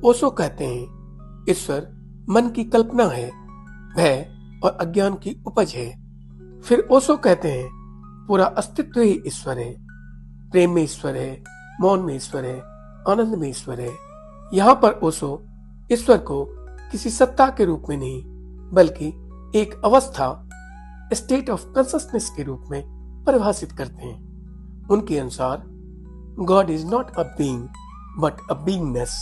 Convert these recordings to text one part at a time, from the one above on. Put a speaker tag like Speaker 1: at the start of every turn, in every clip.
Speaker 1: ओशो कहते हैं ईश्वर मन की कल्पना है, भय और अज्ञान की उपज है। फिर ओशो कहते हैं पूरा अस्तित्व ही ईश्वर है। प्रेम में ईश्वर है, मौन में ईश्वर है, आनंद में ईश्वर है। यहाँ पर ओशो ईश्वर को किसी सत्ता के रूप में नहीं बल्कि एक अवस्था, स्टेट ऑफ कॉन्शसनेस के रूप में परिभाषित करते हैं। उनके अनुसार God is not a being but a beingness.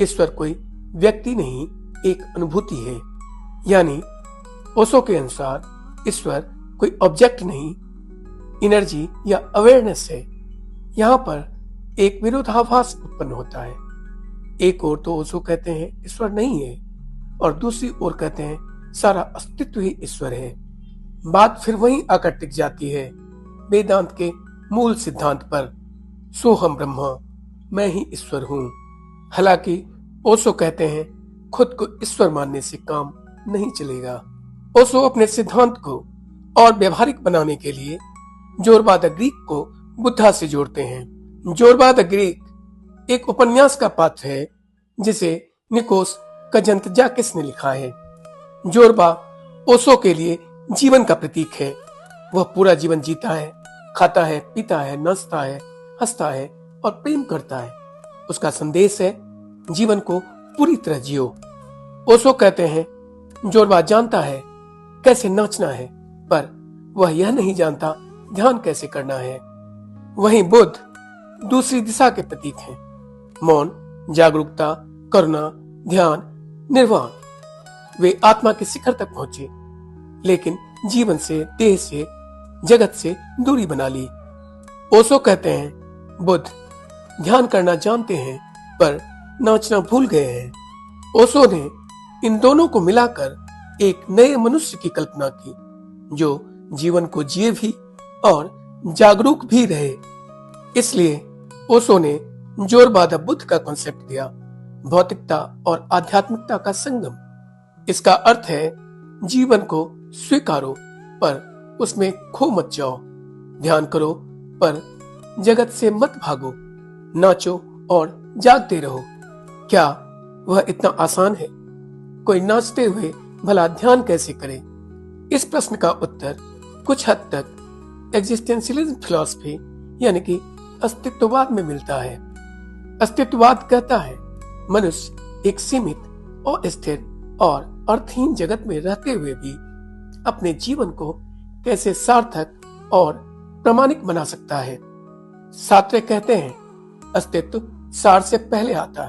Speaker 1: ईश्वर कोई व्यक्ति नहीं, एक अनुभूति है। यानी ओशो के अनुसार ईश्वर कोई ऑब्जेक्ट नहीं, एनर्जी या अवेयरनेस है। यहाँ पर एक विरोधाभास उत्पन्न होता है। एक ओर तो ओशो कहते हैं ईश्वर नहीं है और दूसरी ओर कहते हैं सारा अस्तित्व ही ईश्वर है। बात फिर वहीं आकर टिक जाती है वेदांत के मूल सिद्धांत पर, सोहम ब्रह्म, मैं ही ईश्वर हूँ। हालांकि ओशो कहते हैं खुद को ईश्वर मानने से काम नहीं चलेगा। ओशो अपने सिद्धांत को और व्यवहारिक बनाने के लिए जोरबा द ग्रीक को बुद्धा से जोड़ते हैं। जोरबा द ग्रीक एक उपन्यास का पात्र है जिसे निकोस कजंतजाकिस ने लिखा है। जोरबा ओशो के लिए जीवन का प्रतीक है। वह पूरा जीवन जीता है, खाता है, पीता है, नाचता है, हंसता है और प्रेम करता है। उसका संदेश है जीवन को पूरी तरह जियो। ओशो कहते हैं जोरबा जानता है कैसे नाचना है, पर वह यह नहीं जानता ध्यान कैसे करना है। वहीं बुद्ध दूसरी दिशा के प्रतीक हैं। मौन, जागरूकता, करुणा, ध्यान, निर्वाण। वे आत्मा के शिखर तक पहुंचे, लेकिन जीवन से, देह से, जगत से दूरी बना ली। ओशो कहते हैं बुद्ध ध्यान करना जानते हैं पर नाचना भूल गए हैं। ओशो ने इन दोनों को मिलाकर एक नए मनुष्य की कल्पना की जो जीवन को जिए भी और जागरूक भी रहे। इसलिए ओशो ने जोरबा द बुद्ध का कॉन्सेप्ट दिया, भौतिकता और आध्यात्मिकता का संगम। इसका अर्थ है जीवन को स्वीकारो पर उसमें खो मत जाओ, ध्यान करो पर जगत से मत भागो, नाचो और जागते रहो। क्या वह इतना आसान है? कोई नाचते हुए भला ध्यान कैसे करे? इस प्रश्न का उत्तर कुछ हद तक एग्जिस्टेंशियलिज्म फिलॉसफी यानी कि अस्तित्ववाद में मिलता है। अस्तित्ववाद कहता है मनुष्य एक सीमित, अस्थिर और अर्थहीन जगत में रहते हुए भी अपने जीवन को कैसे सार्थक और प्रामाणिक बना सकता है। सात्रे कहते हैं अस्तित्व सार से पहले आता है।